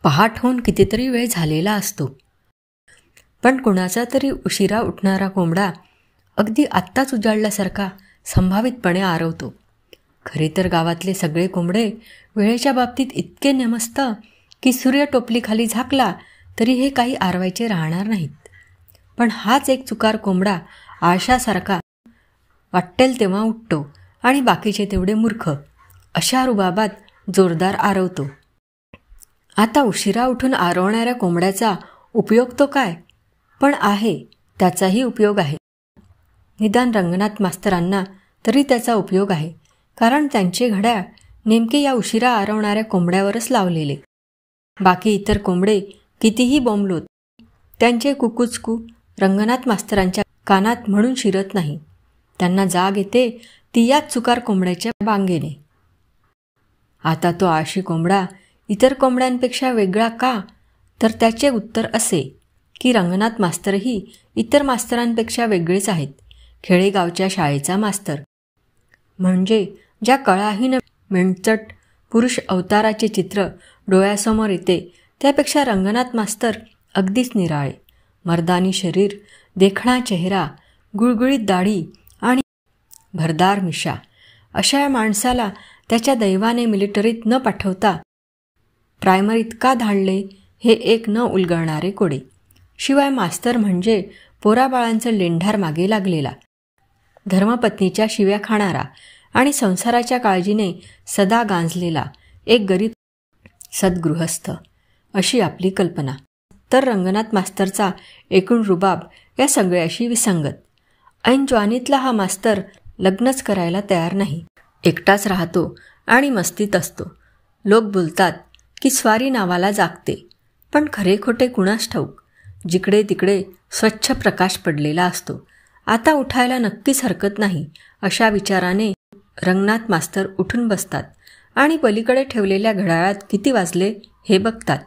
पहाट होऊन कितीतरी वेळ झालेला असतो, पण कुणाचा तरी उशिरा उठणारा कोंबडा अगदी आत्ताच उजाडल्यासारखा संभावितपणे आरवतो. खरे तर गावातले सगळे कोंबडे वेळेच्या बाबतीत इतके नेमस्त की सूर्य टोपलीखाली झाकला तरी हे काही आरवायचे राहणार नाहीत. पण हाच एक चुकार कोंबडा आळशासारखा वाट्टेल तेव्हा उठतो आणि बाकीचे तेवढे मूर्ख अशा रुबाबात जोरदार आरवतो. आता उशिरा उठून आरवणाऱ्या कोंबड्याचा उपयोग तो काय, पण आहे, त्याचाही उपयोग आहे. निदान रंगनाथ मास्तरांना तरी त्याचा उपयोग आहे, कारण त्यांचे घड्याळ नेमके या उशिरा आरवणाऱ्या कोंबड्यावरच लावलेले. बाकी इतर कोंबडे कितीही बोंबलोत, त्यांचे कुकुचकू रंगनाथ मास्तरांच्या कानात म्हणून शिरत नाही. त्यांना जाग येते ती याच चुकार कोंबड्याच्या बांगेने. आता तो आळशी कोंबडा इतर कोंबड्यांपेक्षा वेगळा का, तर त्याचे उत्तर असे की रंगनाथ मास्तरही इतर मास्तरांपेक्षा वेगळेच आहेत. खेडेगावच्या शाळेचा मास्तर म्हणजे ज्या कळाहीन मेंढचट पुरुष अवताराचे चित्र डोळ्यासमोर येते त्यापेक्षा रंगनाथ मास्तर अगदीच निराळे. मर्दानी शरीर, देखणा चेहरा, गुळगुळीत दाढी आणि भरदार मिशा अशा माणसाला त्याच्या दैवाने मिलिटरीत न पाठवता प्रायमरीत का धाडले हे एक न उलगडणारे कोडे. शिवाय मास्तर म्हणजे पोराबाळांचं लेंढार मागे लागलेला, धर्मपत्नीच्या शिव्या खाणारा आणि संसाराच्या काळजीने सदा गांजलेला एक गरीब सद्गृहस्थ अशी आपली कल्पना. तर रंगनाथ मास्तरचा एकूण रुबाब या सगळ्याशी विसंगत. ऐन ज्वानीतला हा मास्तर लग्नच करायला तयार नाही. एकटाच राहतो आणि मस्तीत असतो. लोक बोलतात की स्वारी नावाला जागते, पण खरे खोटे कुणास ठाऊक. जिकडे तिकडे स्वच्छ प्रकाश पडलेला असतो. आता उठायला नक्कीच हरकत नाही अशा विचाराने रंगनाथ मास्तर उठून बसतात आणि पलीकडे ठेवलेल्या घड्याळात किती वाजले हे बघतात.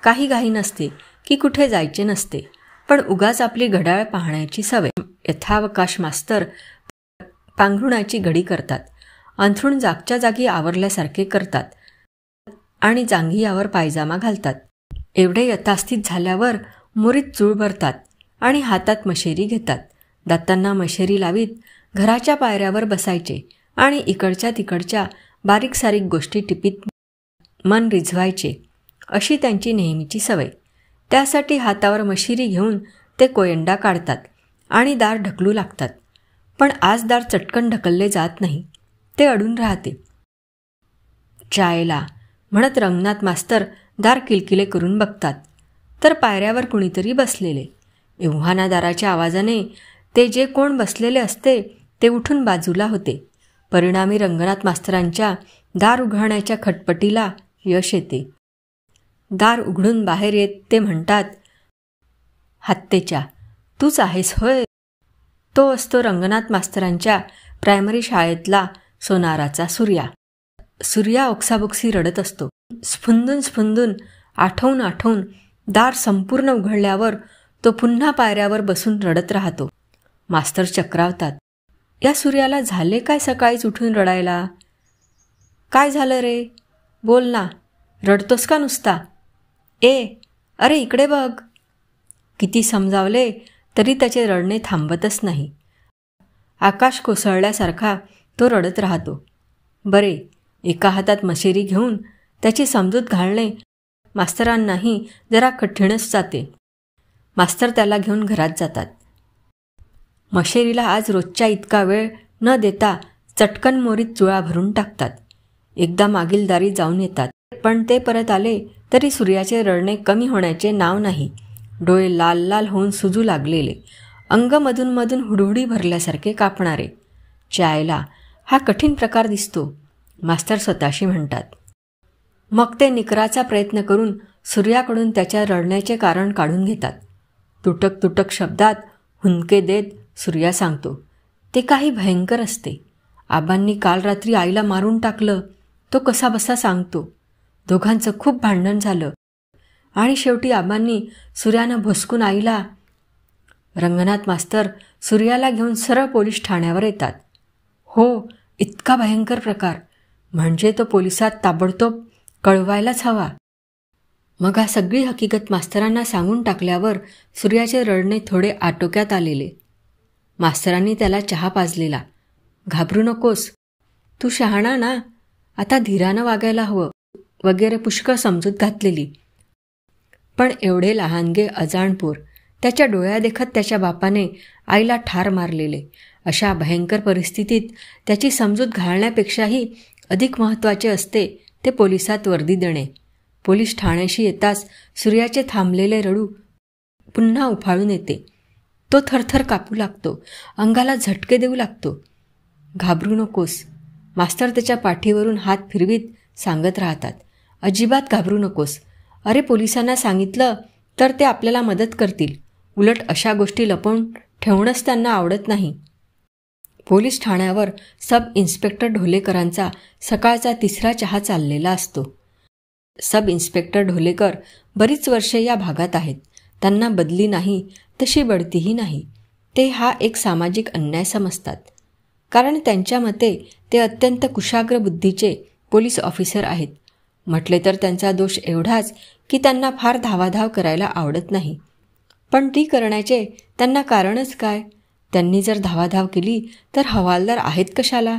काही घाई नसते की कुठे जायचे नसते, पण उगाच आपली घड्याळ पाहण्याची सवय. यथावकाश मास्तर पांघरुणाची घडी करतात, अंथरूण जागच्या जागी आवरल्यासारखे करतात आणि जांघियावर पायजामा घालतात. एवढे यथास्थित झाल्यावर मुरीत चूळ भरतात आणि हातात मशेरी घेतात. दातांना मशेरी लावीत घराच्या पायऱ्यावर बसायचे आणि इकडच्या तिकडच्या बारीक सारीक गोष्टी टिपीत मन रिझवायचे अशी त्यांची नेहमीची सवय. त्यासाठी हातावर मशिरी घेऊन ते कोयंडा काढतात आणि दार ढकलू लागतात. पण आज दार चटकन ढकलले जात नाही, ते अडून राहते. चायला म्हणत रंगनाथ मास्तर दार किलकिले करून बघतात, तर पायऱ्यावर कुणीतरी बसलेले. एव्हाना दाराच्या आवाजाने ते जे कोण बसलेले असते ते उठून बाजूला होते. परिणामी रंगनाथ मास्तरांच्या दार उघडण्याच्या खटपटीला यश येते. दार उघडून बाहेर येत ते म्हणतात, हत्तेच्या, तूच आहेस होय. तो असतो रंगनाथ मास्तरांच्या प्रायमरी शाळेतला सोनाराचा सूर्या. सूर्या ओक्साबोक्सी रडत असतो. स्फुंदून स्फुंदून आठवून आठवून दार संपूर्ण उघडल्यावर तो पुन्हा पायऱ्यावर बसून रडत राहतो. मास्तर चक्रावतात. या सूर्याला झाले काय सकाळीच उठून रडायला? काय झालं रे? बोल ना, रडतोस का नुसता? अरे इकडे बघ. किती समजावले तरी त्याचे रडणे थांबतच नाही. आकाश कोसळल्यासारखा तो रडत राहतो. बरे, एका हातात मशेरी घेऊन त्याची समजूत घालणे मास्तरांनाही जरा कठीणच जाते. मास्तर त्याला घेऊन घरात जातात. मशेरीला आज रोजच्या इतका वेळ न देता चटकन मोरीत चुळा भरून टाकतात. एकदा मागील दारी जाऊन येतात, पण ते परत आले तरी सूर्याचे रडणे कमी होण्याचे नाव नाही. डोळे लाल लाल होऊन सुजू लागलेले, अंग मधून मधून हुडहुडी भरल्यासारखे कापणारे. चायला, हा कठीण प्रकार दिसतो, मास्तर स्वतःशी म्हणतात. मग ते निकराचा प्रयत्न करून सूर्याकडून त्याच्या रडण्याचे कारण काढून घेतात. तुटक तुटक शब्दात हुंदके देत सूर्या सांगतो, ते काही भयंकर असते. आबांनी काल रात्री आईला मारून टाकलं, तो कसा बसा सांगतो. दोघांचं खूप भांडण झालं आणि शेवटी आबांनी सूर्यानं भोसकून आईला. रंगनाथ मास्तर सूर्याला घेऊन सरळ पोलीस ठाण्यावर येतात. हो, इतका भयंकर प्रकार म्हणजे तो पोलिसात ताबडतोब कळवायलाच हवा. मग हा सगळी हकीकत मास्तरांना सांगून टाकल्यावर सूर्याचे रडणे थोडे आटोक्यात आलेले. मास्तरांनी त्याला चहा पाजलेला. घाबरू नकोस, तू शहाणा ना, आता धीरानं वागायला हवं वगैरे पुष्कळ समजूत घातलेली. पण एवढे लहानगे अजाणपूर, त्याच्या डोळ्यादेखत त्याच्या बापाने आईला ठार मारलेले. अशा भयंकर परिस्थितीत त्याची समजूत घालण्यापेक्षाही अधिक महत्त्वाचे असते ते पोलिसात वर्दी देणे. पोलीस ठाण्याशी येताच सूर्याचे थांबलेले रडू पुन्हा उफाळून येते. तो थरथर कापू लागतो, अंगाला झटके देऊ लागतो. घाबरू नकोस, मास्तर त्याच्या पाठीवरून हात फिरवीत सांगत राहतात. अजिबात घाबरू नकोस. अरे, पोलिसांना सांगितलं तर ते आपल्याला मदत करतील. उलट अशा गोष्टी लपवून ठेवणंच त्यांना आवडत नाही. पोलीस ठाण्यावर सब इन्स्पेक्टर ढोलेकरांचा सकाळचा 3रा चहा चाललेला असतो. सब इन्स्पेक्टर ढोलेकर बरीच वर्षे या भागात आहेत. त्यांना बदली नाही, तशी बढतीही नाही. ते हा एक सामाजिक अन्याय समजतात. कारण त्यांच्या मते ते अत्यंत कुशाग्र बुद्धीचे पोलीस ऑफिसर आहेत. म्हटले तर त्यांचा दोष एवढाच की त्यांना फार धावाधाव करायला आवडत नाही. पण ती करण्याचे त्यांना कारणच काय? त्यांनी जर धावाधाव केली तर हवालदार आहेत कशाला?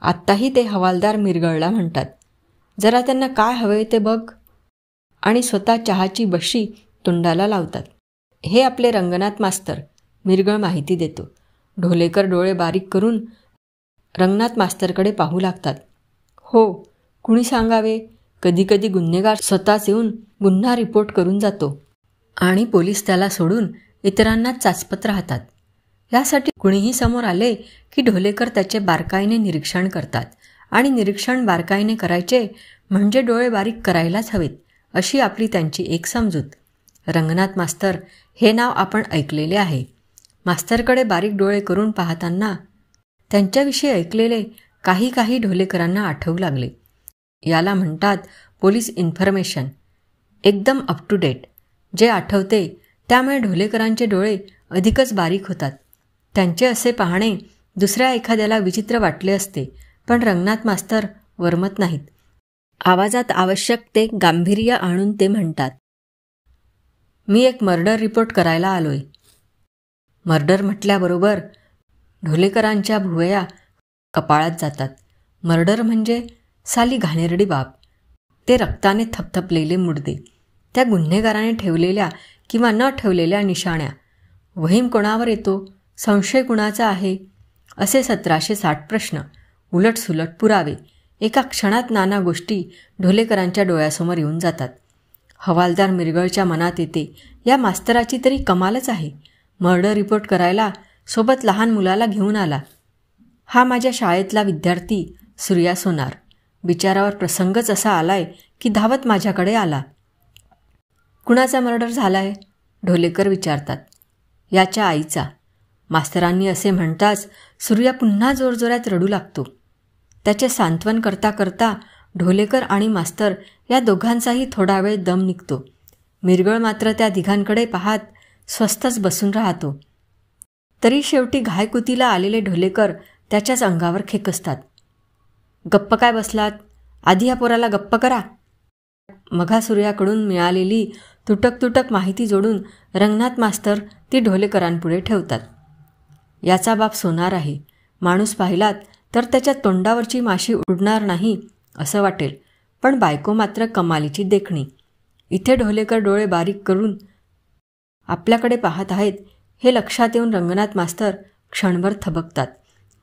आत्ताही ते हवालदार मिरगळला म्हणतात. जरा त्यांना काय हवे ते बघ, आणि स्वतः चहाची बशी तोंडाला लावतात. हे आपले रंगनाथ मास्तर, मिरगळ माहिती देतो. ढोलेकर डोळे बारीक करून रंगनाथ मास्तरकडे पाहू लागतात. हो, कुणी सांगावे? कधीकधी गुन्हेगार स्वतःच येऊन गुन्हा रिपोर्ट करून जातो आणि पोलीस त्याला सोडून इतरांनाच चाचपत राहतात. यासाठी कुणीही समोर आले की ढोलेकर त्याचे बारकाईने निरीक्षण करतात. आणि निरीक्षण बारकाईने करायचे म्हणजे डोळे बारीक करायलाच हवेत, अशी आपली त्यांची एक समजूत. रंगनाथ मास्तर हे नाव आपण ऐकलेले आहे. मास्तरकडे बारीक डोळे करून पाहताना त्यांच्याविषयी ऐकलेले काही ढोलेकरांना आठवू लागले. याला म्हणतात पोलीस इन्फॉर्मेशन, एकदम अप टू डेट. जे आठवते त्यामुळे ढोलेकरांचे डोळे अधिकच बारीक होतात. त्यांचे असे पाहणे दुसऱ्या एखाद्याला विचित्र वाटले असते, पण रंगनाथ मास्तर वर्मत नाहीत. आवाजात आवश्यक ते गांभीर्य आणून ते म्हणतात, मी एक मर्डर रिपोर्ट करायला आलोय. मर्डर म्हटल्याबरोबर ढोलेकरांच्या भुवया कपाळात जातात. मर्डर म्हणजे साली घाणेरडी बाब. ते रक्ताने थपथपलेले मुडदे, त्या गुन्हेगाराने ठेवलेल्या किंवा न ठेवलेल्या निशाण्या. वहीम कोणावर येतो? संशय कुणाचा आहे? असे 1760 प्रश्न, उलटसुलट पुरावे. एका क्षणात नाना गोष्टी ढोलेकरांच्या डोळ्यासमोर येऊन जातात. हवालदार मिरगळच्या मनात येते, या मास्तराची तरी कमालच आहे. मर्डर रिपोर्ट करायला सोबत लहान मुलाला घेऊन आला. हा माझ्या शाळेतला विद्यार्थी सूर्या सोनार. बिचारावर प्रसंगच असा आलाय की धावत माझ्याकडे आला. कुणाचा मर्डर झालाय? ढोलेकर विचारतात. याच्या आईचा. मास्तरांनी असे म्हणताच सूर्या पुन्हा जोरजोरात रडू लागतो. त्याचे सांत्वन करता करता ढोलेकर आणि मास्तर या दोघांचाही थोडा वेळ दम निघतो. मिरगळ मात्र त्या दिघांकडे पाहत स्वस्थच बसून राहतो. तरी शेवटी घायकुतीला आलेले ढोलेकर त्याच्याच अंगावर खेकसतात. गप्प काय बसलात? आधी या पोराला गप्प करा. मघा सूर्याकडून मिळालेली तुटक माहिती जोडून रंगनाथ मास्तर ती ढोलेकरांपुढे ठेवतात. याचा बाप सोनार आहे. माणूस पाहिलात तर त्याच्या तोंडावरची माशी उडणार नाही असं वाटेल, पण बायको मात्र कमालीची देखणी. इथे ढोलेकर डोळे बारीक करून आपल्याकडे पाहत आहेत हे लक्षात येऊन रंगनाथ मास्तर क्षणभर थबकतात.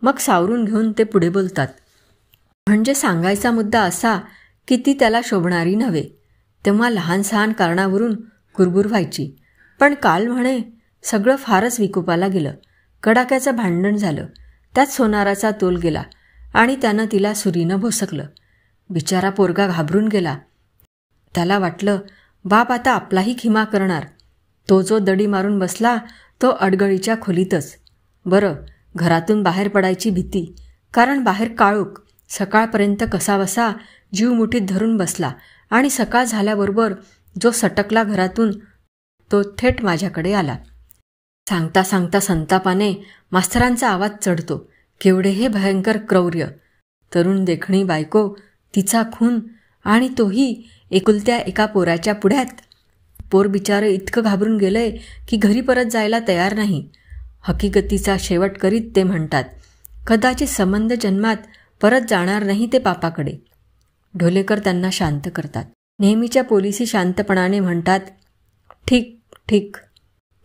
मग सावरून घेऊन ते पुढे बोलतात. म्हणजे सांगायचा मुद्दा असा की ती त्याला शोभणारी नव्हे. तेव्हा लहान सहान कारणावरून कुरबुर व्हायची. पण काल म्हणे सगळं फारच विकोपाला गेलं. कडाक्याचं भांडण झालं. त्यात सोनाराचा तोल गेला आणि त्यानं तिला सुरीनं भोसकलं. बिचारा पोरगा घाबरून गेला. त्याला वाटलं बाप आता आपलाही खिमा करणार. तो जो दडी मारून बसला तो अडगळीच्या खोलीतच. बरं, घरातून बाहेर पडायची भीती, कारण बाहेर काळोख. सकाळपर्यंत कसाबसा जीव मुठीत धरून बसला आणि सकाळ झाल्याबरोबर जो सटकला घरातून तो थेट माझ्याकडे आला. सांगता सांगता संतापाने मास्तरांचा आवाज चढतो. केवढे हे भयंकर क्रौर्य. तरुण देखणी बायको, तिचा खून, आणि तोही एकुलत्या एका पोराच्या पुढ्यात. पोर बिचारं इतकं घाबरून गेलंय की घरी परत जायला तयार नाही. हकीकतीचा शेवट करीत ते म्हणतात, कदाचित संबंध जन्मात परत जाणार नाही ते पापाकडे. ढोलेकर त्यांना शांत करतात. नेहमीच्या पोलिसी शांतपणाने म्हणतात, ठीक ठीक,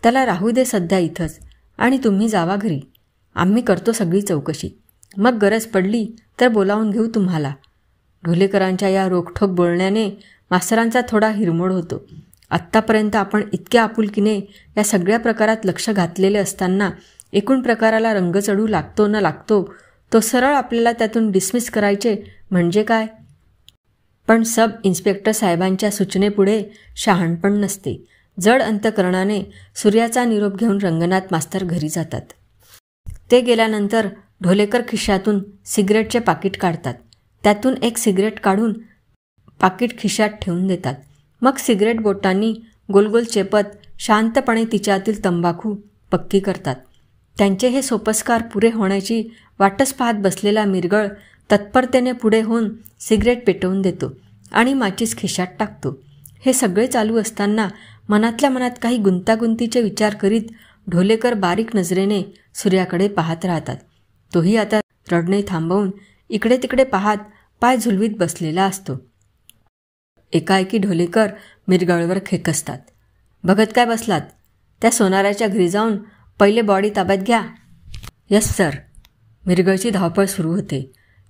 त्याला राहू दे सध्या इथंच आणि तुम्ही जावा घरी. आम्ही करतो सगळी चौकशी. मग गरज पडली तर बोलावून घेऊ तुम्हाला. ढोलेकरांच्या या रोखठोक बोलण्याने मास्तरांचा थोडा हिरमोड होतो. आत्तापर्यंत आपण इतक्या आपुलकीने या सगळ्या प्रकारात लक्ष घातलेले असताना एकूण प्रकाराला रंग चढू लागतो न लागतो तो सरळ आपल्याला त्यातून डिसमिस करायचे म्हणजे काय? पण सब इन्स्पेक्टर साहेबांच्या सूचनेपुढे शहाणपण नसते. जड अंतकरणाने सूर्याचा निरोप घेऊन रंगनाथ मास्तर घरी जातात. ते गेल्यानंतर ढोलेकर खिशातून सिगरेटचे पाकिट काढतात. त्यातून एक सिगरेट काढून पाकिट खिशात ठेवून देतात. मग सिगरेट बोटांनी गोलगोल चेपत शांतपणे तिच्यातील तंबाखू पक्की करतात. त्यांचे हे सोपस्कार पुरे होण्याची वाटच पाहत बसलेला मिरगळ तत्परतेने पुढे होऊन सिगरेट पेटवून देतो आणि माचीस खिशात टाकतो. हे सगळे चालू असताना मनातल्या मनात काही गुंतागुंतीचे विचार करीत ढोलेकर बारीक नजरेने सूर्याकडे पाहत राहतात. तोही आता रडणे थांबवून इकडे तिकडे पाहत पाय झुलवीत बसलेला असतो. एकाएकी ढोलेकर मिरगळवर खेकसतात. बघत काय बसलात? त्या सोनाराच्या घरी जाऊन पहिले बॉडी ताब्यात घ्या. Yes sir. मिरगळची धावपळ सुरू होते.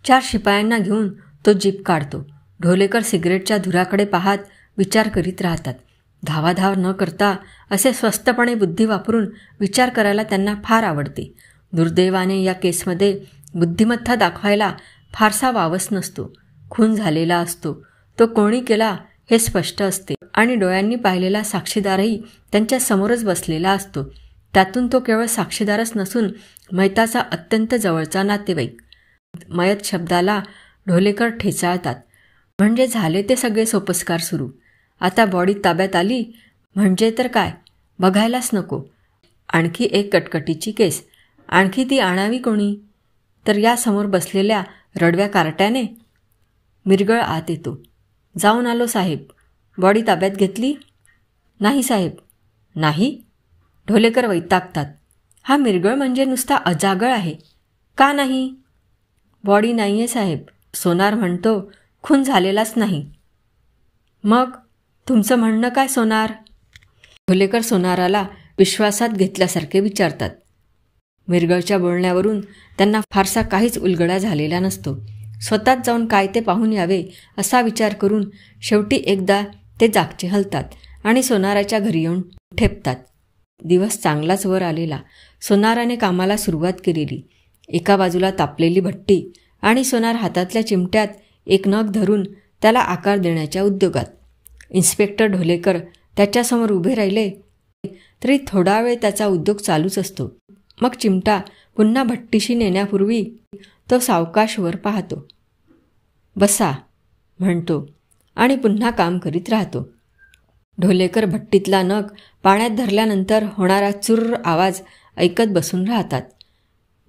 4 शिपायांना घेऊन तो जीप काढतो. ढोलेकर सिगरेटच्या धुराकडे पाहत विचार करीत राहतात. धावाधाव न करता असे स्वस्तपणे बुद्धी वापरून विचार करायला त्यांना फार आवडते. दुर्दैवाने या केसमध्ये बुद्धिमत्ता दाखवायला फारसा वावच नसतो. खून झालेला असतो. तो कोणी केला हे स्पष्ट असते आणि डोळ्यांनी पाहिलेला साक्षीदारही त्यांच्या समोरच बसलेला असतो. त्यातून तो केवळ साक्षीदारच नसून मयताचा अत्यंत जवळचा नातेवाईक. मयत शब्दाला ढोलेकर ठेचाळतात. म्हणजे झाले ते सगळे सोपस्कार सुरू. आता बॉडी ताब्यात आली म्हणजे तर काय, बघायलाच नको. आणखी एक कटकटीची केस. आणखी ती आणावी कोणी? तर या समोर बसलेल्या रडव्या कार्ट्याने. मिरगळ आत येतो. जाऊन आलो साहेब. बॉडी ताब्यात घेतली? नाही साहेब. नाही? ढोलेकर वैतागतात. हा मिरगळ म्हणजे नुसता अजागळ आहे. का नाही? बॉडी नाही आहे साहेब. सोनार म्हणतो खून झालेलाच नाही. मग तुमचं म्हणणं काय सोनार? ढोलेकर सोनाराला विश्वासात घेतल्यासारखे विचारतात. मिरगळच्या बोलण्यावरून त्यांना फारसा काहीच उलगडा झालेला नसतो. स्वतःच जाऊन काय ते पाहून यावे असा विचार करून शेवटी एकदा ते जागचे हलतात आणि सोनाराच्या घरी येऊन ठेपतात. दिवस चांगलाच वर आलेला. सोनाराने कामाला सुरुवात केलेली. एका बाजूला तापलेली भट्टी आणि सोनार हातातल्या चिमट्यात एक नख धरून त्याला आकार देण्याच्या उद्योगात. इन्स्पेक्टर ढोलेकर त्याच्यासमोर उभे राहिले तरी थोडा वेळ त्याचा उद्योग चालूच असतो. मग चिमटा पुन्हा भट्टीशी नेण्यापूर्वी तो सावकाश वर पाहतो. बसा म्हणतो आणि पुन्हा काम करीत राहतो. ढोलेकर भट्टीतला नख पाण्यात धरल्यानंतर होणारा चुर्र आवाज ऐकत बसून राहतात.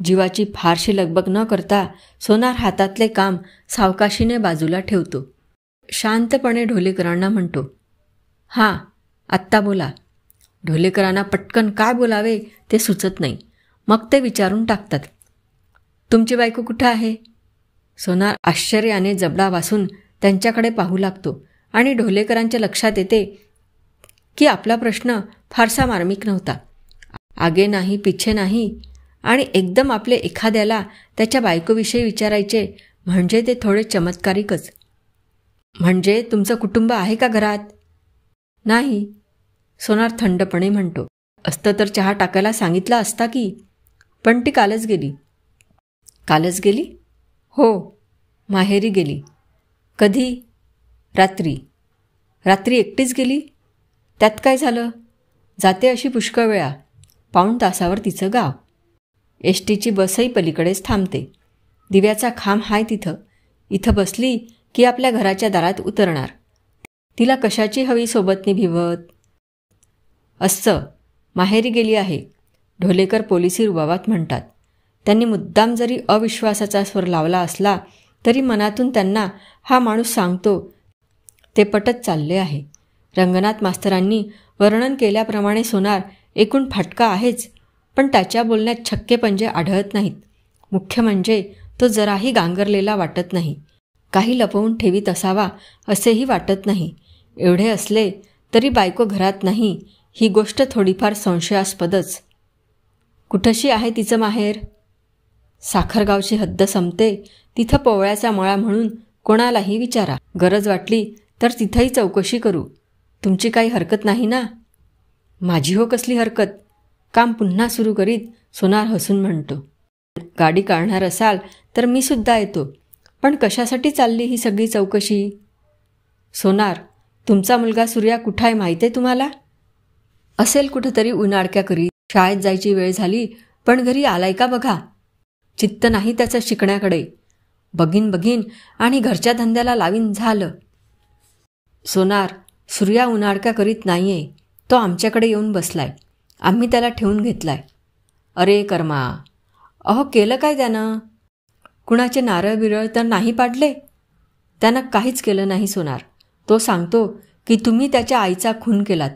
जीवाची फारशी लगबग न करता सोनार हातातले काम सावकाशीने बाजूला ठेवतो. शांतपणे ढोलेकरांना म्हणतो, हां आत्ता बोला. ढोलेकरांना पटकन काय बोलावे ते सुचत नाही. मग ते विचारून टाकतात, तुमची बायको कुठं आहे? सोनार आश्चर्याने जबडा वासून त्यांच्याकडे पाहू लागतो आणि ढोलेकरांच्या लक्षात येते की आपला प्रश्न फारसा मार्मिक नव्हता. आगे नाही पिछे नाही आणि एकदम आपले एखाद्याला त्याच्या बायकोविषयी विचारायचे म्हणजे ते थोडे चमत्कारिकच. म्हणजे तुमचं कुटुंब आहे का घरात? नाही. सोनार थंडपणे म्हणतो. असतं तर चहा टाकायला सांगितला असता की. पण ती कालच गेली. कालच गेली? हो, माहेरी गेली. कधी? रात्री. रात्री एकटीच गेली? त्यात काय झालं? जाते अशी पुष्कळ वेळा. पाऊण तासावर तिचं गाव. एसटीची बसही पलीकडेच थांबते. दिव्याचा खांब हाय तिथं. इथं बसली की आपल्या घराच्या दारात उतरणार. तिला कशाची हवी सोबत निभिवत? असं माहेरी गेली आहे. ढोलेकर पोलिसी रुबाबात म्हणतात. त्यांनी मुद्दाम जरी अविश्वासाचा स्वर लावला असला तरी मनातून त्यांना हा माणूस सांगतो ते पटत चालले आहे. रंगनाथ मास्तरांनी वर्णन केल्याप्रमाणे सोनार एकूण फाटका आहेच, पण त्याच्या बोलण्यात छक्के पंजे आढळत नाहीत. मुख्य म्हणजे तो जराही गांगरलेला वाटत नाही. काही लपवून ठेवीत असावा असेही वाटत नाही. एवढे असले तरी बायको घरात नाही ही गोष्ट थोडीफार संशयास्पदच. कुठशी आहे तिचं माहेर? साखरगावची हद्द संपते तिथं पोवळ्याचा मळा म्हणून कोणालाही विचारा. गरज वाटली तर तिथंही चौकशी करू. तुमची काही हरकत नाही ना? माझी हो कसली हरकत. काम पुन्हा सुरू करीत सोनार हसून म्हणतो, गाडी काढणार असाल तर मी सुद्धा येतो. पण कशासाठी चालली ही सगळी चौकशी? सोनार, तुमचा मुलगा सूर्या कुठं आहे माहीत आहे तुम्हाला? असेल कुठंतरी उन्हाळक्या करीत. शाळेत जायची वेळ झाली पण घरी आलाय का बघा. चित्त नाही त्याचं शिकण्याकडे. बघीन आणि घरच्या धंद्याला लावीन झालं. सोनार, सूर्या उन्हाळक्या करीत नाहीये. तो आमच्याकडे येऊन बसलाय. आम्ही त्याला ठेवून घेतलाय. अरे कर्मा, अहो केलं काय त्यानं? कुणाचे नारळ बिरळ तर नाही पाडले? त्यानं काहीच केलं नाही सोनार. तो सांगतो की तुम्ही त्याच्या आईचा खून केलात.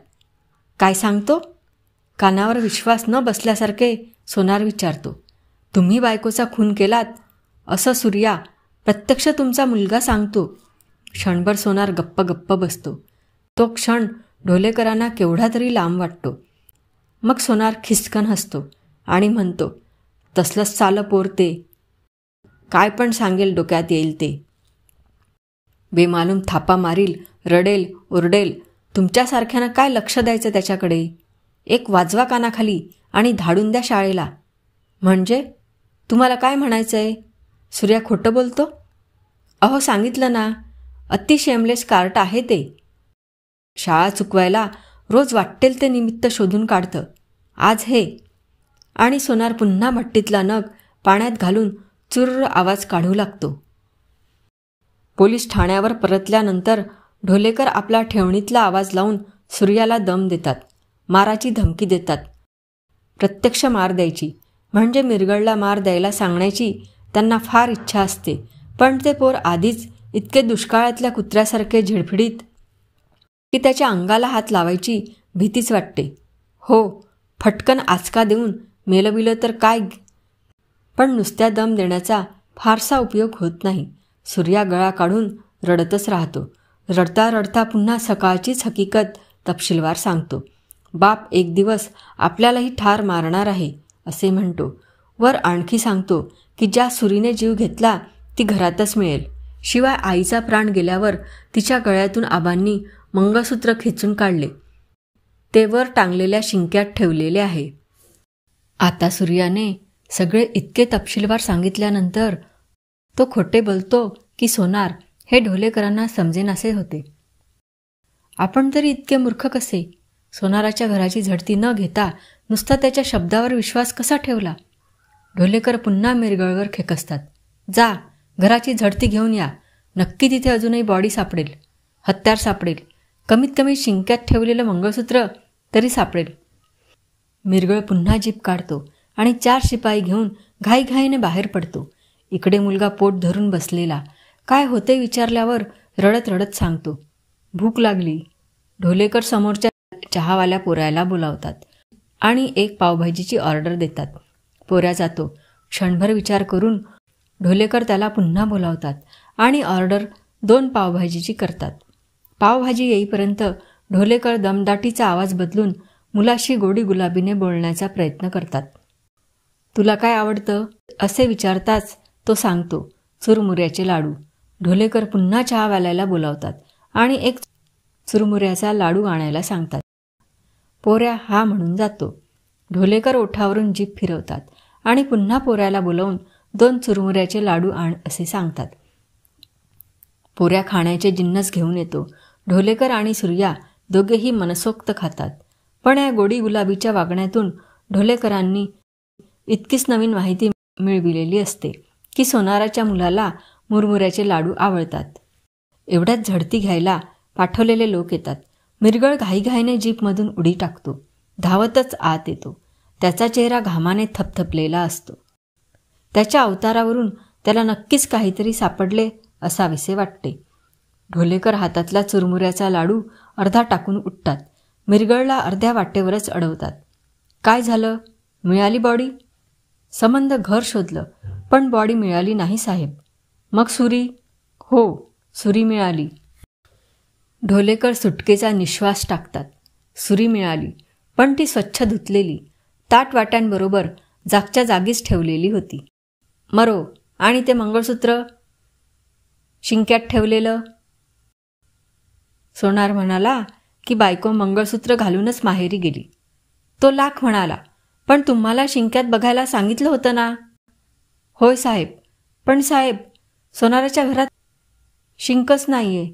काय सांगतो? कानावर विश्वास न बसल्यासारखे सोनार विचारतो. तुम्ही बायकोचा खून केलात असं सूर्या, प्रत्यक्ष तुमचा मुलगा सांगतो. क्षणभर सोनार गप्प बसतो. तो क्षण ढोलेकरांना केवढा तरी लांब वाटतो. मग सोनार खिसकन हसतो आणि म्हणतो, तसलंच चालं पोरते. काय पण सांगेल डोक्यात येईल ते. बेमालूम थापा मारील, रडेल, ओरडेल. तुमच्यासारख्यानं काय लक्ष द्यायचं त्याच्याकडे? एक वाजवा कानाखाली आणि धाडून द्या शाळेला. म्हणजे तुम्हाला काय म्हणायचं आहे? सूर्या खोटं बोलतो? अहो सांगितलं ना, अति शेमलेस कार्ट आहे ते. शाळा चुकवायला रोज वाटेल ते निमित्त शोधून काढतं. आज हे. आणि सोनार पुन्हा भट्टीतला नग पाण्यात घालून चुर्र आवाज काढू लागतो. पोलीस ठाण्यावर परतल्यानंतर ढोलेकर आपला ठेवणीतला आवाज लावून सूर्याला दम देतात. माराची धमकी देतात. प्रत्यक्ष मार द्यायची म्हणजे मिरगळला मार द्यायला सांगण्याची त्यांना फार इच्छा असते. पण ते पोर आधीच इतके दुष्काळातल्या कुत्र्यासारखे झिडफिडीत की त्याच्या अंगाला हात लावायची भीतीच वाटते. हो, फटकन आचका देऊन मेलबिलं तर काय, पण नुसत्या दम देण्याचा फारसा उपयोग होत नाही. सूर्या गळा काढून रडतच राहतो. रडता रडता पुन्हा सकाळचीच हकीकत तपशीलवार सांगतो. बाप एक दिवस आपल्यालाही ठार मारणार आहे असे म्हणतो. वर आणखी सांगतो की ज्या सुरीने जीव घेतला ती घरातच मिळेल. शिवाय आईचा प्राण गेल्यावर तिच्या गळ्यातून आबांनी मंगळसूत्र खेचून काढले. ते वर टांगलेल्या शिंक्यात ठेवलेले आहे. आता सूर्याने सगळे इतके तपशीलवार सांगितल्यानंतर तो खोटे बोलतो की सोनार हे ढोलेकरांना समजेनासे होते. आपण तरी इतके मूर्ख कसे? सोनाराच्या घराची झडती न घेता नुसता त्याच्या शब्दावर विश्वास कसा ठेवला? ढोलेकर पुन्हा मिरगळवर खेकसतात. जा, घराची झडती घेऊन या. नक्की तिथे अजूनही बॉडी सापडेल, हत्यार सापडेल, कमीत कमी शिंक्यात ठेवलेलं मंगळसूत्र तरी सापडेल. मिरगळ पुन्हा जीप काढतो आणि 4 शिपाई घेऊन घाईघाईने बाहेर पडतो. इकडे मुलगा पोट धरून बसलेला. काय होते विचारल्यावर रडत रडत सांगतो, भूक लागली. ढोलेकर समोरच्या चहावाल्या पोऱ्याला बोलावतात आणि 1 पावभाजीची ऑर्डर देतात. पोऱ्या जातो. क्षणभर विचार करून ढोलेकर त्याला पुन्हा बोलावतात आणि ऑर्डर 2 पावभाजीची करतात. पावभाजी येईपर्यंत ढोलेकर दमदाटीचा आवाज बदलून मुलाशी गोडी गुलाबीने बोलण्याचा प्रयत्न करतात. तुला काय आवडतं असे विचारताच तो सांगतो, चुरमुऱ्याचे लाडू. ढोलेकर पुन्हा चहावाल्याला बोलावतात आणि 1 चुरमुऱ्याचा लाडू आणायला सांगतात. पोऱ्या हा म्हणून जातो. ढोलेकर ओठावरून जीभ फिरवतात आणि पुन्हा पोऱ्याला बोलावून 2 चुरमुऱ्याचे लाडू आण असे सांगतात. पोऱ्या खाण्याचे जिन्नस घेऊन येतो. ढोलेकर आणि सूर्या दोघेही मनसोक्त खातात. पण या गोडी गुलाबीच्या वागण्यातून ढोलेकरांनी इतकीच नवीन माहिती मिळविलेली असते की सोनाराच्या मुलाला मुरमुऱ्याचे लाडू आवडतात. एवढ्यात झडती घ्यायला पाठवलेले लोक येतात. मिरगळ घाईघाईने जीपमधून उडी टाकतो. धावतच आत येतो. त्याचा चेहरा घामाने थपथपलेला असतो. त्याच्या अवतारावरून त्याला नक्कीच काहीतरी सापडले असावेसे वाटते. ढोलेकर हातातला चुरमुऱ्याचा लाडू अर्धा टाकून उठतात. मिरगळला अर्ध्या वाटेवरच अडवतात. काय झालं? मिळाली बॉडी? संबंध घर शोधलं, पण बॉडी मिळाली नाही साहेब. मग सुरी? हो, सुरी मिळाली. ढोलेकर सुटकेचा निश्वास टाकतात. सुरी मिळाली, पण ती स्वच्छ धुतलेली, ताटवाट्यांबरोबर जागच्या जागीच ठेवलेली होती. मरो, आणि ते मंगळसूत्र शिंक्यात ठेवलेलं? सोनार म्हणाला की बायको मंगळसूत्र घालूनच माहेरी गेली. तो लाख म्हणाला, पण तुम्हाला शिंक्यात बघायला सांगितलं होतं ना? होय साहेब, पण साहेब, सोनाराच्या घरात शिंकच नाहीये.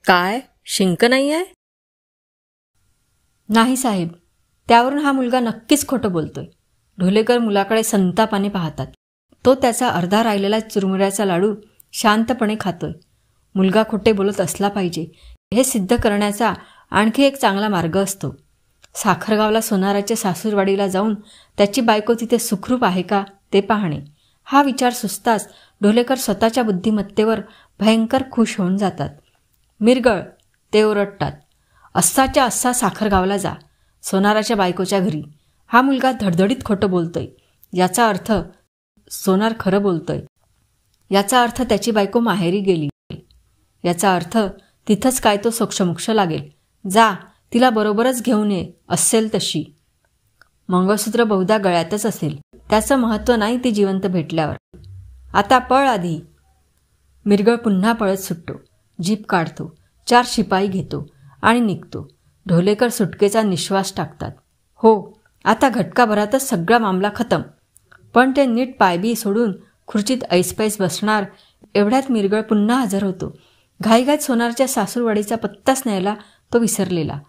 काय, शिंक नाहीये? नाही साहेब. त्यावरून हा मुलगा नक्कीच खोटं बोलतोय. ढोलेकर मुलाकडे संतापाने पाहतात. तो त्याचा अर्धा राहिलेला चुरमुऱ्याचा लाडू शांतपणे खातोय. मुलगा खोटे बोलत असला पाहिजे हे सिद्ध करण्याचा आणखी एक चांगला मार्ग असतो. साखरगावला सोनाराच्या सासूरवाडीला जाऊन त्याची बायको तिथे सुखरूप आहे का ते पाहणे. हा विचार सुचताच ढोलेकर स्वतःच्या बुद्धिमत्तेवर भयंकर खुश होऊन जातात. मिरगळ, ते ओरडतात. अस्साच्या अस्सा साखरगावला जा, सोनाराच्या बायकोच्या घरी. हा मुलगा धडधडीत खोटं बोलतोय. याचा अर्थ सोनार खरं बोलतोय. याचा अर्थ त्याची बायको माहेरी गेली. याचा अर्थ तिथंच काय तो सोक्षमोक्ष लागेल. जा, तिला बरोबरच घेऊन ये, असेल तशी. मंगळसूत्र बहुधा गळ्यातच असेल. त्याचं महत्त्व नाही ती जिवंत भेटल्यावर. आता पळ आधी. मिरगळ पुन्हा पळत सुटतो. जीप काढतो, 4 शिपाई घेतो आणि निघतो. ढोलेकर सुटकेचा निश्वास टाकतात. हो, आता घटकाभरातच सगळा मामला खतम. पण ते नीट पायबी सोडून खुर्चीत ऐसपैस बसणार एवढ्यात मिरगळ पुन्हा हजर होतो. घाईघाईत सोनारच्या सासूरवाडीचा पत्ताच न्यायला तो विसरलेला.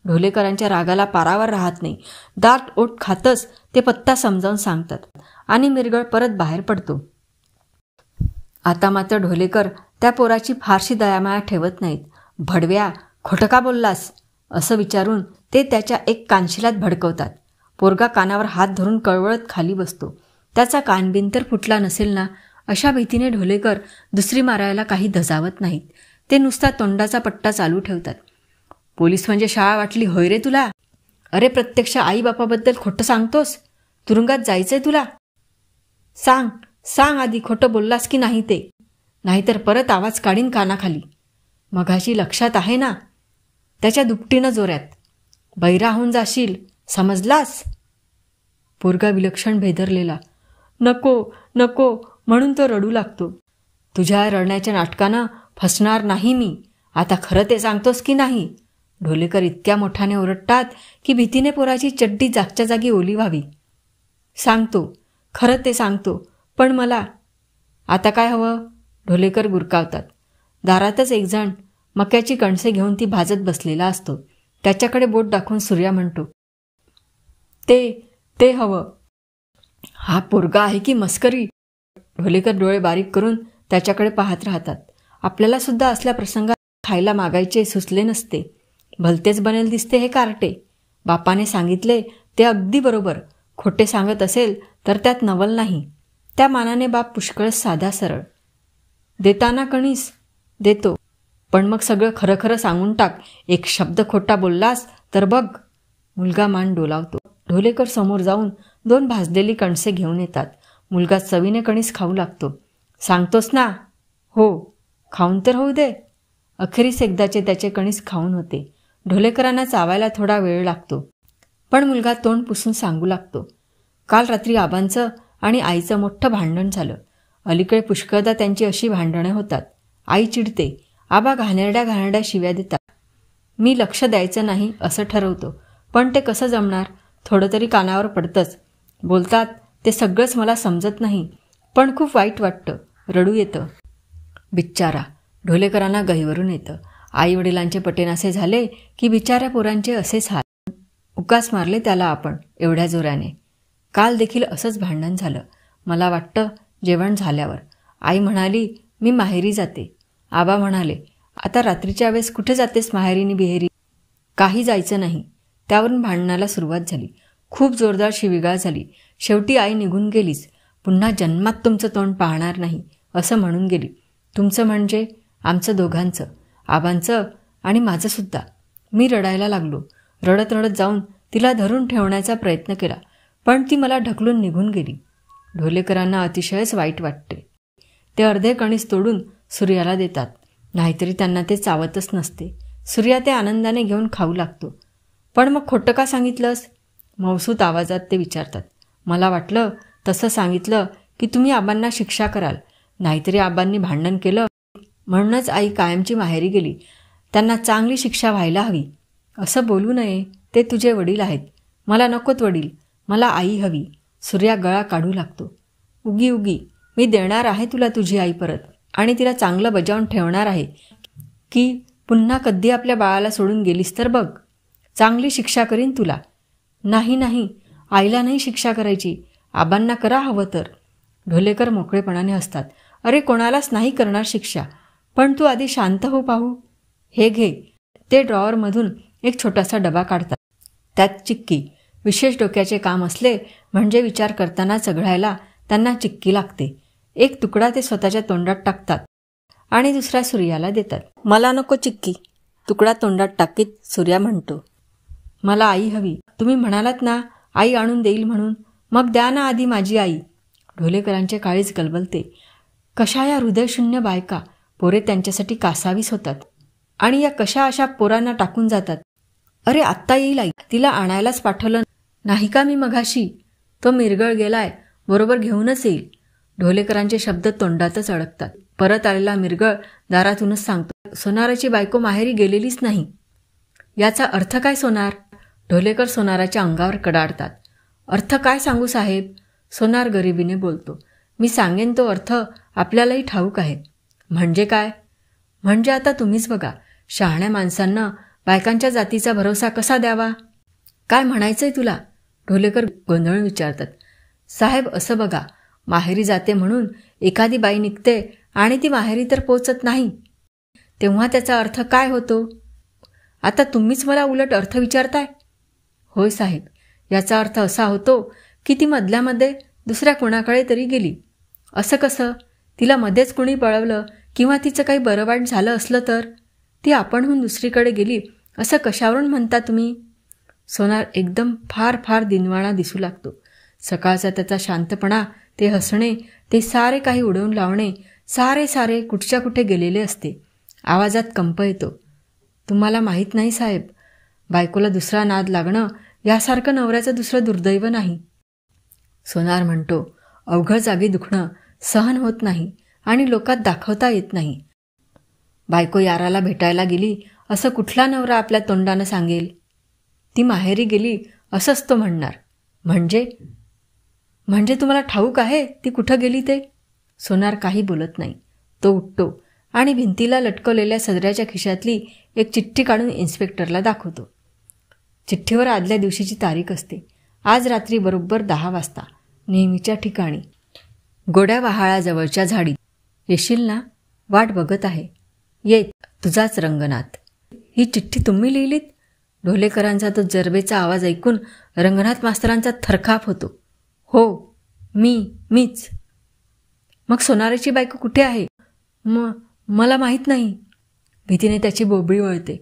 ढोलेकरांच्या रागाला पारावर राहत नाही. दाट ओठ खातच ते पत्ता समजावून सांगतात आणि मिरगळ परत बाहेर पडतो. आता मात्र ढोलेकर त्या पोराची फारशी दयामाया ठेवत नाहीत. भडव्या, खोटं का बोललास? असं विचारून ते त्याच्या एक कानशिलात भडकवतात. पोरगा कानावर हात धरून कळवळत खाली बसतो. त्याचा कानबिन तर फुटला नसेल ना, अशा भीतीने ढोलेकर दुसरी मारायला काही धजावत नाहीत. ते नुसता तोंडाचा पट्टा चालू ठेवतात. पोलीस म्हणजे शाळा वाटली होय रे तुला? अरे प्रत्यक्ष आईबापाबद्दल खोटं सांगतोस? तुरुंगात जायचंय तुला? सांग, सांग आधी, खोटं बोललास की नाही ते. नाहीतर परत आवाज काढीन कानाखाली. मघाशी लक्षात आहे ना? त्याच्या दुपटीनं जोऱ्यात. बैरा होऊन जाशील, समजलास? पोरगा विलक्षण भेदरलेला. नको नको म्हणून तो रडू लागतो. तुझ्या रडण्याच्या नाटकानं फसणार नाही मी. आता खरं ते सांगतोस की नाही? ढोलेकर इतक्या मोठ्याने ओरडतात की भीतीने पोराची चड्डी जागच्या जागी ओली व्हावी. सांगतो, खरं ते सांगतो, पण मला आता काय हवं? ढोलेकर गुरकावतात. दारातच एकजण मक्याची कणसे घेऊन ती भाजत बसलेला असतो. त्याच्याकडे बोट दाखवून सूर्या म्हणतो, ते हवं. हा पोरगा आहे की मस्करी? ढोलेकर डोळे बारीक करून त्याच्याकडे पाहत राहतात. आपल्याला सुद्धा असल्या प्रसंगात खायला मागायचे सुचले नसते. भलतेच बनेल दिसते हे कार्टे. बापाने सांगितले ते अगदी बरोबर. खोटे सांगत असेल तर त्यात नवल नाही. त्या मानाने बाप पुष्कळ साधा सरळ. देताना कणीस देतो, पण मग सगळं खरं खरं सांगून टाक. एक शब्द खोटा बोललास तर बघ. मुलगा मान डोलावतो. ढोलेकर समोर जाऊन 2 भाजलेली कणसे घेऊन येतात. मुलगा चवीने कणीस खाऊ लागतो. सांगतोस ना? हो. खाऊन तर होऊ दे. अखेरीस एकदाचे त्याचे कणीस खाऊन होते. ढोलेकरांना चावायला थोडा वेळ लागतो, पण मुलगा तोंड पुसून सांगू लागतो, काल रात्री आबांचं आणि आईचं मोठं भांडण झालं. अलीकडे पुष्कळदा त्यांची अशी भांडणं होतात. आई चिडते, आबा घाणेरड्या शिव्या देतात. मी लक्ष द्यायचं नाही असं ठरवतो, पण ते कसं जमणार? थोडं तरी कानावर पडतंच. बोलतात ते सगळंच मला समजत नाही, पण खूप वाईट वाटतं, रडू येतं. बिच्चारा. ढोलेकरांना गहिवरून येतं. आईवडिलांचे पटेनासे झाले की बिचाऱ्या पोरांचे असेच हाल. उकास मारले त्याला आपण एवढ्या जोराने. काल देखील असंच भांडण झालं. मला वाटतं जेवण झाल्यावर. आई म्हणाली मी माहेरी जाते. आबा म्हणाले आता रात्रीच्या वेळेस कुठे जातेस माहेरीनी बिहेरी? काही जायचं नाही. त्यावरून भांडणाला सुरुवात झाली. खूप जोरदार शिवीगाळ झाली. शेवटी आई निघून गेलीच. पुन्हा जन्मात तुमचं तोंड पाहणार नाही असं म्हणून गेली. तुमचं म्हणजे? आमचं दोघांचं, आबांचं आणि माझंसुद्धा. मी रडायला लागलो. रडत रडत जाऊन तिला धरून ठेवण्याचा प्रयत्न केला, पण ती मला ढकलून निघून गेली. ढोलेकरांना अतिशयच वाईट वाटते. ते अर्धे कणीस तोडून सूर्याला देतात, नाहीतरी त्यांना ते चावतच नसते. सूर्या ते आनंदाने घेऊन खाऊ लागतो. पण मग खोटं का सांगितलंस? मौसूत आवाजात ते विचारतात. मला वाटलं तसं सांगितलं की तुम्ही आबांना शिक्षा कराल, नाहीतरी आबांनी भांडण केलं म्हणूनच आई कायमची माहेरी गेली. त्यांना चांगली शिक्षा व्हायला हवी. असं बोलू नये. ते तुझे वडील आहेत. मला नकोत वडील, मला आई हवी. सूर्या गळा काढू लागतो. उगी उगी मी देणार आहे तुला तुझी आई परत, आणि तिला चांगलं बजावून ठेवणार आहे की पुन्हा कधी आपल्या बाळाला सोडून गेलीस तर बघ. चांगली शिक्षा करीन तुला. नाही नाही, आईला नाही शिक्षा करायची, आबांना करा हवं तर. ढोलेकर मोकळेपणाने हसतात. अरे कोणालाच नाही करणार शिक्षा, पण तू आधी शांत हो पाहू. हे घे. ते ड्रॉवरमधून एक छोटासा डबा काढतात. त्यात चिक्की. विशेष डोक्याचे काम असले म्हणजे विचार करताना चघळायला त्यांना चिक्की लागते. एक तुकडा ते स्वतःच्या तोंडात टाकतात आणि दुसरा सूर्याला देतात. मला नको चिक्की, तुकडा तोंडात टाकीत सूर्या म्हणतो. मला आई हवी. तुम्ही म्हणालात ना आई आणून देईल म्हणून, मग द्या ना आधी माझी आई. ढोलेकरांचे काळीच गलबलते. कशा या हृदयशून्य बायका, पोरे त्यांच्यासाठी कासावीस होतात आणि या कशा अशा पोरांना टाकून जातात. अरे आत्ता येईल आई, तिला आणायलाच पाठवलं नाही का मी मघाशी? तो मिरगळ गेलाय, बरोबर घेऊनच येईल. ढोलेकरांचे शब्द तोंडातच अडकतात. परत आलेला मिरगळ दारातूनच सांगतो. सोनाराची बायको माहेरी गेलेलीच नाही. याचा अर्थ काय सोनार? ढोलेकर सोनाराच्या अंगावर कडाडतात. अर्थ काय सांगू साहेब? सोनार गरिबीने बोलतो. मी सांगेन तो अर्थ आपल्यालाही ठाऊक आहे. म्हणजे काय? म्हणजे आता तुम्हीच बघा, शहाण्या माणसांना बायकांच्या जातीचा भरोसा कसा द्यावा? काय म्हणायचंय तुला? ढोलेकर गोंधळून विचारतात. साहेब असं बघा, माहेरी जाते म्हणून एखादी बाई निघते आणि ती माहेरी तर पोचत नाही, तेव्हा त्याचा अर्थ काय होतो? आता तुम्हीच मला उलट अर्थ विचारताय. होय साहेब, याचा अर्थ असा होतो की ती मधल्यामध्ये दुसऱ्या कुणाकडे तरी गेली. असं कसं? तिला मध्येच कुणी पळवलं किंवा तिचं काही बरं वाईट झालं असलं तर? ती आपणहून दुसरीकडे गेली असं कशावरून म्हणता तुम्ही? सोनार एकदम फार फार दिनवाणा दिसू लागतो. सकाळचा त्याचा शांतपणा, ते हसणे, ते सारे काही उडवून लावणे, सारे कुठच्या कुठे गेलेले असते. आवाजात कंप येतो. तुम्हाला माहीत नाही साहेब, बायकोला दुसरा नाद लागणं यासारखं नवऱ्याचं दुसरं दुर्दैव नाही. सोनार म्हणतो. अवघड जागी दुखणं सहन होत नाही आणि लोकात दाखवता येत नाही. बायको याराला भेटायला गेली असं कुठला नवरा आपल्या तोंडानं सांगेल? ती माहेरी गेली असंच तो म्हणणार. म्हणजे तुम्हाला ठाऊक आहे ती कुठं गेली ते? सोनार काही बोलत नाही. तो उठतो आणि भिंतीला लटकवलेल्या सदऱ्याच्या खिशातली एक चिठ्ठी काढून इन्स्पेक्टरला दाखवतो. चिठ्ठीवर आदल्या दिवशीची तारीख असते. आज रात्री बरोबर 10 वाजता नेहमीच्या ठिकाणी, गोड्या वहाळाजवळच्या झाडीत. येशील ना? वाट बघत आहे. येत, तुझाच रंगनाथ. ही चिठ्ठी तुम्ही लिहिलीत? ढोलेकरांचा तो जरबेचा आवाज ऐकून रंगनाथ मास्तरांचा थरकाप होतो. हो, मीच. मग सोनाराची बायको कुठे आहे? मला माहीत नाही. भीतीने त्याची बोबडी वळते.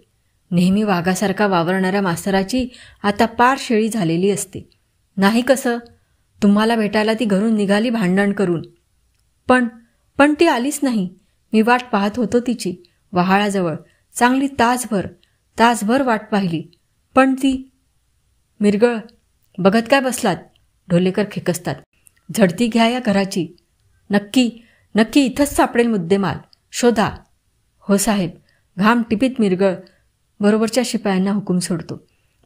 नेहमी वाघासारखा वावरणाऱ्या मास्तराची आता पार शेळी झालेली असते. नाही कसं? तुम्हाला भेटायला ती घरून निघाली भांडण करून. पण ती आलीच नाही. मी वाट पाहत होतो तिची वहाळाजवळ. चांगली तासभर वाट पाहिली, पण ती. मिरगळ, बघत काय बसलात? ढोलेकर खेकसतात. झडती घ्या या घराची. नक्की इथंच सापडेल मुद्देमाल. शोधा. हो साहेब. घाम टिपीत मिरगळ बरोबरच्या शिपायांना हुकूम सोडतो.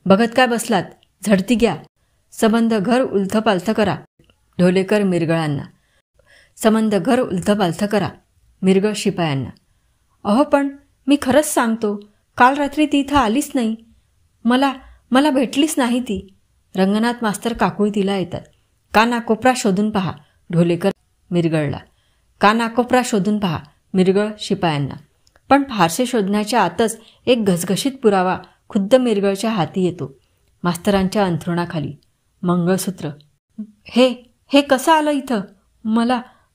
बघत काय बसलात? झडती घ्या. संबंध घर उलथपालथ करा. ढोलेकर मिरगळांना. संबंध घर उलथपालथ करा. मिरगळ शिपायांना. अहो पण मी खरंच सांगतो, काल रात्री ती इथं आलीच नाही. मला भेटलीच नाही ती. रंगनाथ मास्तर काकुळतीला येतात. कानाकोपरा शोधून पहा. ढोलेकर मिरगळला. कानाकोपरा शोधून पहा. मिरगळ शिपायांना. पण फारसे शोधण्याच्या आतच एक घसघशीत पुरावा खुद्द मिरगळच्या हाती येतो. मास्तरांच्या अंथरुणाखाली मंगळसूत्र. हे कसं आलं इथं?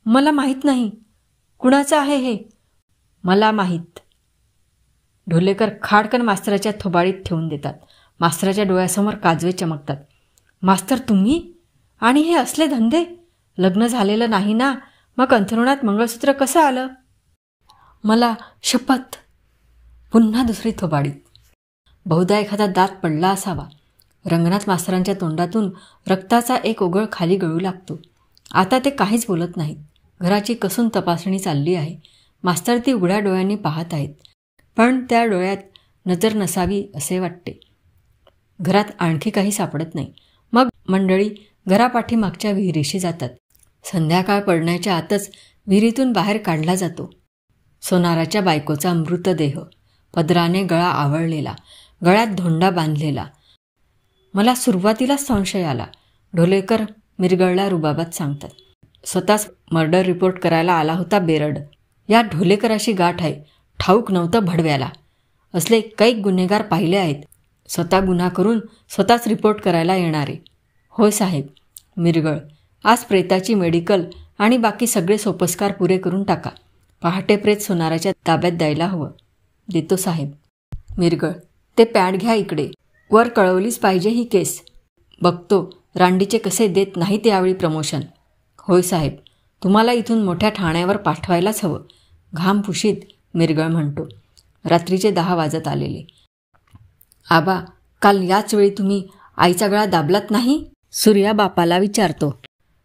मला माहीत नाही. कुणाचं आहे हे? मला माहीत. ढोलेकर खाडकन मास्तराच्या थोबाडीत ठेवून देतात. मास्तराच्या डोळ्यासमोर काजवे चमकतात. मास्तर तुम्ही? आणि हे असले धंदे? लग्न झालेलं नाही ना, मग अंथरुणात मंगळसूत्र कसं आलं? मला शपथ. पुन्हा दुसरी थोबाडीत. बहुधा एखादा दात पडला असावा. रंगनाथ मास्तरांच्या तोंडातून रक्ताचा एक ओघळ खाली गळू लागतो. आता ते काहीच बोलत नाहीत. घराची कसून तपासणी चालली आहे. मास्तर ती उघड्या डोळ्यांनी पाहत आहेत, पण त्या डोळ्यात नजर नसावी असे वाटते. घरात आणखी काही सापडत नाही. मग मंडळी घरापाठीमागच्या विहिरीशी जातात. संध्याकाळ पडण्याच्या आतच विहिरीतून बाहेर काढला जातो सोनाराच्या बायकोचा मृतदेह, पदराने गळा आवळलेला, गळ्यात धोंडा बांधलेला. मला सुरुवातीलाच संशय आला. ढोलेकर मिरगळला रुबाबात सांगतात. स्वतःच मर्डर रिपोर्ट करायला आला होता बेरड. या ढोलेकराशी गाठ आहे. ठाऊक नव्हतं भडव्याला. असले कैक गुन्हेगार पाहिले आहेत. स्वतः गुन्हा करून स्वतःच रिपोर्ट करायला येणारे. होय साहेब. मिरगळ. आज प्रेताची मेडिकल आणि बाकी सगळे सोपस्कार पुरे करून टाका. पहाटे प्रेत सोनाराच्या ताब्यात द्यायला हवं. देतो साहेब. मिरगळ. ते पॅड घ्या इकडे. वर कळवलीच पाहिजे ही केस. बघतो रांडीचे कसे देत नाहीत यावेळी प्रमोशन. होय साहेब. तुम्हाला इथून मोठ्या ठाण्यावर पाठवायलाच हवं. घाम पुशीत मिरगळ म्हणतो. रात्रीचे 10 वाजत आलेले. आबा, काल याच वेळी तुम्ही आईचा गळा दाबलात नाही? सूर्या बापाला विचारतो.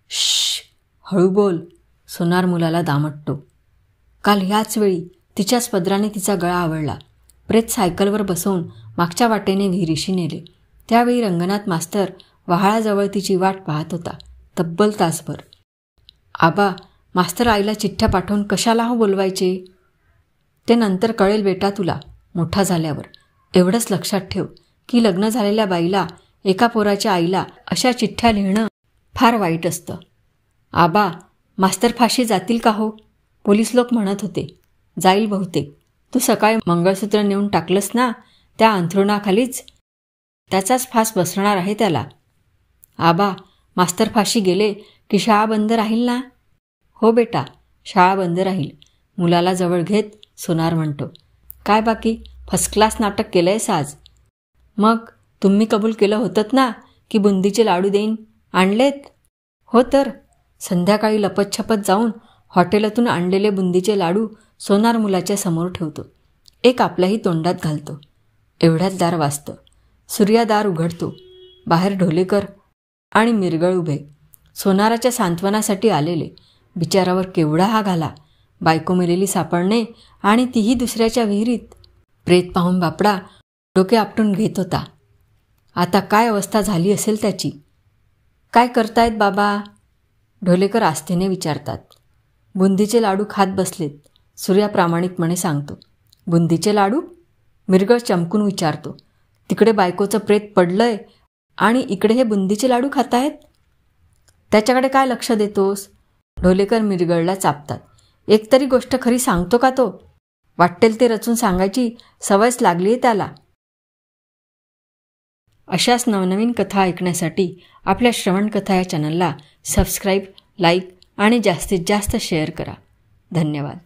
श्श, हळू बोल. सोनार मुलाला दामटतो. काल ह्याच वेळी तिच्याच पदराने तिचा गळा आवळला. प्रेत सायकलवर बसवून मागच्या वाटेने विहिरीशी नेले. त्यावेळी रंगनाथ मास्तर वहाळाजवळ तिची वाट पाहत होता. तब्बल तासभर. आबा, मास्तर आईला चिठ्ठ्या पाठवून कशाला हो बोलवायचे? ते नंतर कळेल बेटा तुला, मोठा झाल्यावर. एवढंच लक्षात ठेव की लग्न झालेल्या बाईला, एका पोराच्या आईला अशा चिठ्ठ्या लिहिणं फार वाईट असतं. आबा, मास्तर फाशी जातील का हो? पोलीस लोक म्हणत होते. जाईल बहुतेक. तू सकाळी मंगळसूत्र नेऊन टाकलंस ना त्या अंथरुणाखालीच, त्याचाच फास बसणार आहे त्याला. आबा, मास्तर फाशी गेले की शाळा बंद राहील ना? हो बेटा, शाळा बंद राहील. मुलाला जवळ घेत सोनार म्हणतो. काय बाकी, फर्स्ट क्लास नाटक केलं आहेस आज. मग तुम्ही कबूल केलं होतं ना की बुंदीचे लाडू देईन, आणलेत? हो तर. संध्याकाळी लपतछपत जाऊन हॉटेलातून आणलेले बुंदीचे लाडू सोनार मुलाच्या समोर ठेवतो. एक आपल्याही तोंडात घालतो. एवढ्यात दार वाजतं. सूर्या दार उघडतो. बाहेर ढोलेकर आणि मिरगळ उभे, सोनाराच्या सांत्वनासाठी आलेले. बिचारावर केवढा हा घाला. बायको मेलेली सापडणे आणि तीही दुसऱ्याच्या विहिरीत. प्रेत पाहून बापडा डोके आपटून घेत होता. आता काय अवस्था झाली असेल त्याची. काय करतायत बाबा? ढोलेकर आस्थेने विचारतात. बुंदीचे लाडू खात बसलेत, सूर्या प्रामाणिकपणे सांगतो. बुंदीचे लाडू? मिरगळ चमकून विचारतो. तिकडे बायकोचं प्रेत पडलंय आणि इकडे हे बुंदीचे लाडू खातायत? त्याच्याकडे काय लक्ष देतोस? ढोलेकर मिरगळला चापतात. एकतरी गोष्ट खरी सांगतो का तो? वाटेल ते रचून सांगायची सवयच लागली आहे त्याला. अशाच नवनवीन कथा ऐकण्यासाठी आपल्या श्रवणकथा या चॅनलला सबस्क्राईब, लाईक आणि जास्तीत जास्त शेअर करा. धन्यवाद.